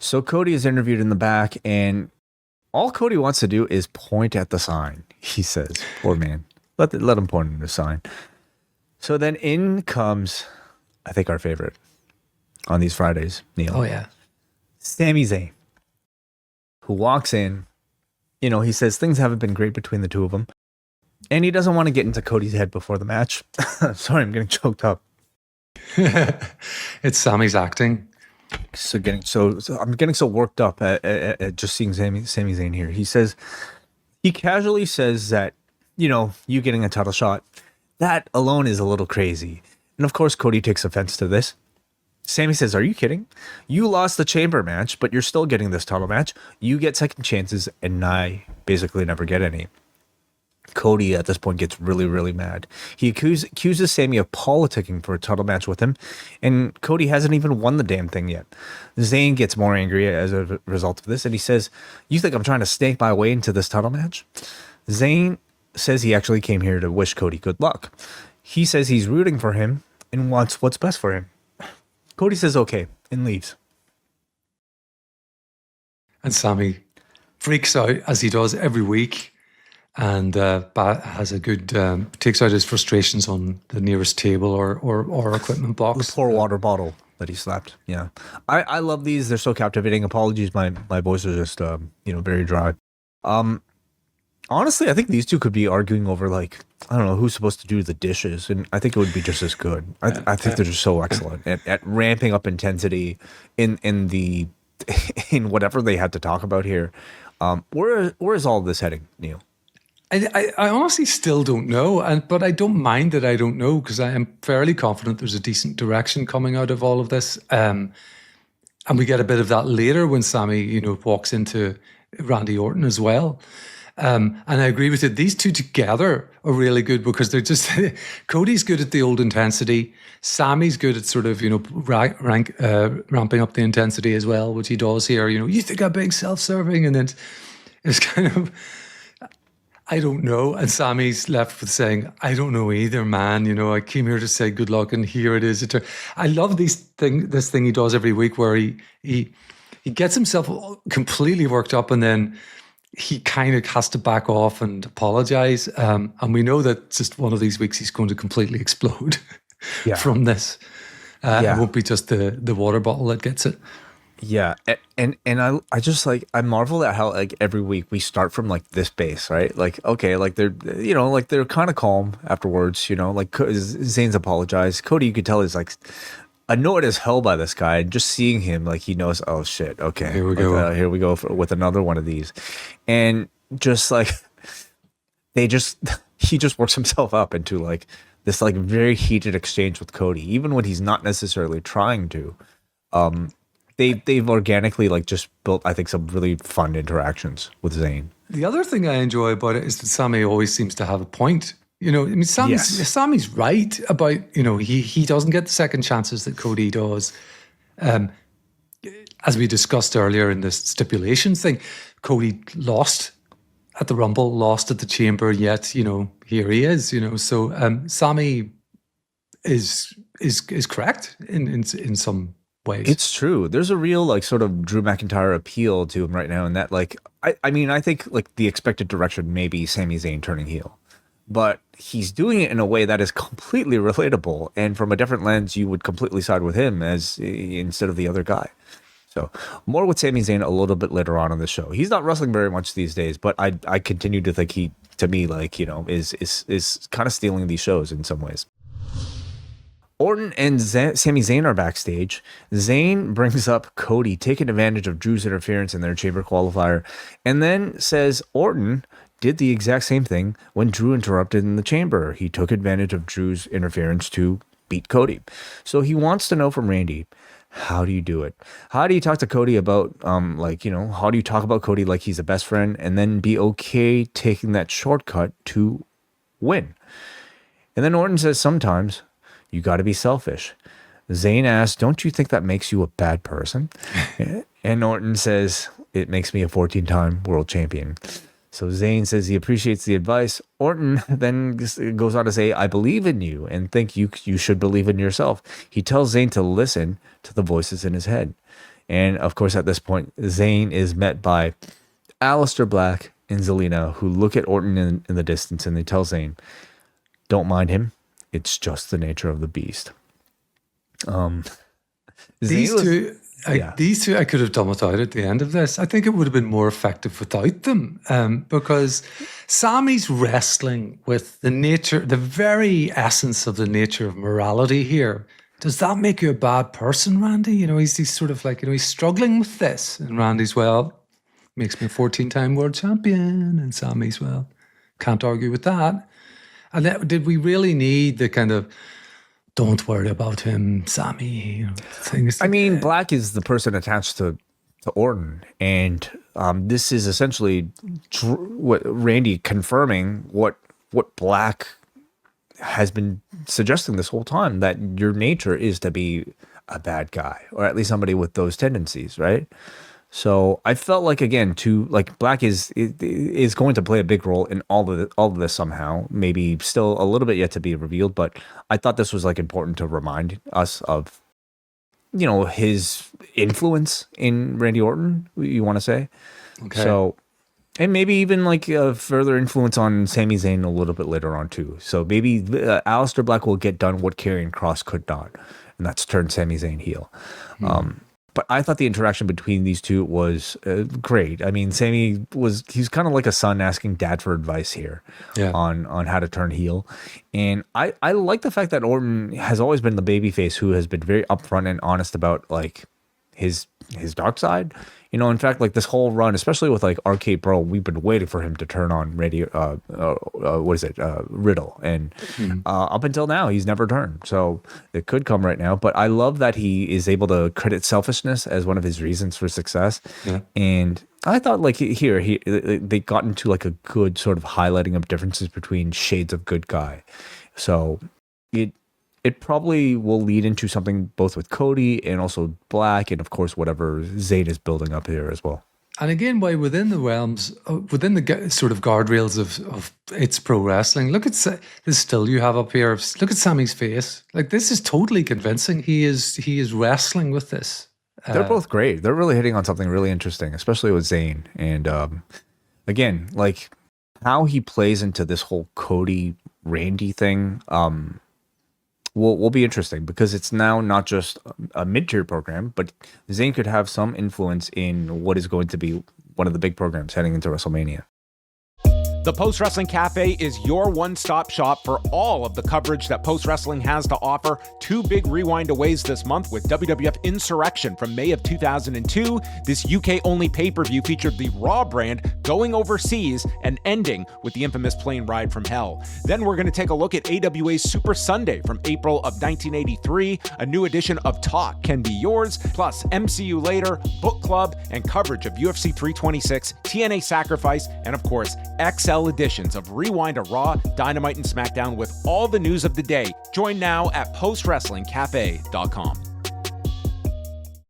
So Cody is interviewed in the back, and all Cody wants to do is point at the sign. He says, "Poor man, let him point at the sign." So then in comes, I think, our favorite on these Fridays, Neil. Oh yeah, Sami Zayn, who walks in. He says things haven't been great between the two of them, and he doesn't want to get into Cody's head before the match. Sorry, I'm getting choked up. it's Sammy's acting. So I'm getting so worked up at just seeing Sami Zayn here. He casually says that, you getting a title shot, that alone is a little crazy. And of course, Cody takes offense to this. Sami says, "Are you kidding? You lost the chamber match, but you're still getting this title match. You get second chances, and I basically never get any." Cody at this point gets really, really mad. He accuses Sami of politicking for a title match with him, and Cody hasn't even won the damn thing yet. Zayn gets more angry as a result of this, and he says, "You think I'm trying to snake my way into this title match?" Zayn says he actually came here to wish Cody good luck. He says he's rooting for him and wants what's best for him. Cody says okay and leaves. And Sammy freaks out as he does every week. And has a good takes out his frustrations on the nearest table or equipment box. The poor water bottle that he slapped. Yeah, I love these. They're so captivating. Apologies, my voice is just very dry. Honestly, I think these two could be arguing over, like, I don't know who's supposed to do the dishes, and I think it would be just as good. I think they're just so excellent at ramping up intensity in whatever they had to talk about here. Where is all this heading, Neil? I honestly still don't know, but I don't mind that I don't know, because I am fairly confident there's a decent direction coming out of all of this. And we get a bit of that later when Sami, walks into Randy Orton as well. And I agree with it. These two together are really good because they're just Cody's good at the old intensity. Sami's good at sort of ramping up the intensity as well, which he does here. You think I'm being self-serving, and then it's kind of, I don't know. And Sami's left with saying, "I don't know either, man. I came here to say good luck, and here it is." I love this thing he does every week where he gets himself completely worked up, and then he kind of has to back off and apologize. And we know that just one of these weeks he's going to completely explode from this. It won't be just the water bottle that gets it. Yeah, and I just, like, I marvel at how, like, every week we start from, like, this base, right? Like, okay, like, they're they're kind of calm afterwards, like Zayn's apologized. Cody, you could tell, is, like, annoyed as hell by this guy, and just seeing him, like, he knows, oh shit, okay, here we go, here we go with another one of these, and just like he just works himself up into, like, this, like, very heated exchange with Cody, even when he's not necessarily trying to. They've organically, like, just built, I think, some really fun interactions with Zayn. The other thing I enjoy about it is that Sami always seems to have a point. Sami's right about, he doesn't get the second chances that Cody does. As we discussed earlier in this stipulations thing, Cody lost at the Rumble, lost at the Chamber, yet, here he is, So Sami is correct in some ways. It's true. There's a real, like, sort of Drew McIntyre appeal to him right now, and that, like, I think, like, the expected direction may be Sami Zayn turning heel, but he's doing it in a way that is completely relatable, and from a different lens, you would completely side with him instead of the other guy. So more with Sami Zayn a little bit later on in the show. He's not wrestling very much these days, but I continue to think he, to me, like, is kind of stealing these shows in some ways. Orton and Sami Zayn are backstage. Zayn brings up Cody taking advantage of Drew's interference in their chamber qualifier, and then says Orton did the exact same thing when Drew interrupted in the chamber. He took advantage of Drew's interference to beat Cody. So he wants to know from Randy, how do you do it? How do you talk to Cody about, how do you talk about Cody like he's a best friend, and then be okay taking that shortcut to win? And then Orton says, sometimes you got to be selfish. Zayn asks, don't you think that makes you a bad person? And Orton says, it makes me a 14-time world champion. So Zayn says he appreciates the advice. Orton then goes on to say, I believe in you and think you should believe in yourself. He tells Zayn to listen to the voices in his head. And of course, at this point, Zayn is met by Aleister Black and Zelina, who look at Orton in the distance, and they tell Zayn, "Don't mind him. It's just the nature of the beast." These two I could have done without at the end of this. I think it would have been more effective without them, because Sami's wrestling with the very essence of the nature of morality here. Does that make you a bad person, Randy? He's sort of like, he's struggling with this. And Randy's, well, makes me a 14-time world champion. And Sami's, well, can't argue with that. And did we really need the kind of, don't worry about him, Sami, things? Black is the person attached to Orton. And this is essentially what Randy confirming what Black has been suggesting this whole time, that your nature is to be a bad guy, or at least somebody with those tendencies, right? So I felt like, again, Black is going to play a big role in all of this somehow. Maybe still a little bit yet to be revealed, but I thought this was important to remind us of, his influence in Randy Orton. You want to say? Okay. So. And maybe even a further influence on Sami Zayn a little bit later on too. So maybe Aleister Black will get done what Karrion Kross could not, and that's turn Sami Zayn heel. But I thought the interaction between these two was great. Sami he's kind of like a son asking dad for advice here on how to turn heel. And I like the fact that Orton has always been the babyface who has been very upfront and honest about his dark side. In fact, this whole run, especially with Arcade Bro, we've been waiting for him to turn on Riddle. And up until now, he's never turned. So it could come right now. But I love that he is able to credit selfishness as one of his reasons for success. Yeah. And I thought they got into a good sort of highlighting of differences between shades of good guy. So it probably will lead into something both with Cody and also Black, and of course whatever Zayn is building up here as well. And again, why within the realms, within the sort of guardrails of it's pro wrestling, look at the still you have up here. Look at Sami's face. This is totally convincing. He is wrestling with this. They're both great. They're really hitting on something really interesting, especially with Zayn. And again, how he plays into this whole Cody Randy thing. Will be interesting, because it's now not just a mid-tier program, but Zayn could have some influence in what is going to be one of the big programs heading into WrestleMania. The Post Wrestling Cafe is your one-stop shop for all of the coverage that Post Wrestling has to offer. 2 big rewind-aways this month with WWF Insurrection from May of 2002. This UK-only pay-per-view featured the Raw brand going overseas and ending with the infamous plane ride from hell. Then we're going to take a look at AWA's Super Sunday from April of 1983. A new edition of Talk Can Be Yours, plus MCU Later, Book Club, and coverage of UFC 326, TNA Sacrifice, and of course, XL editions of Rewind to Raw, Dynamite, and SmackDown with all the news of the day. Join now at postwrestlingcafe.com.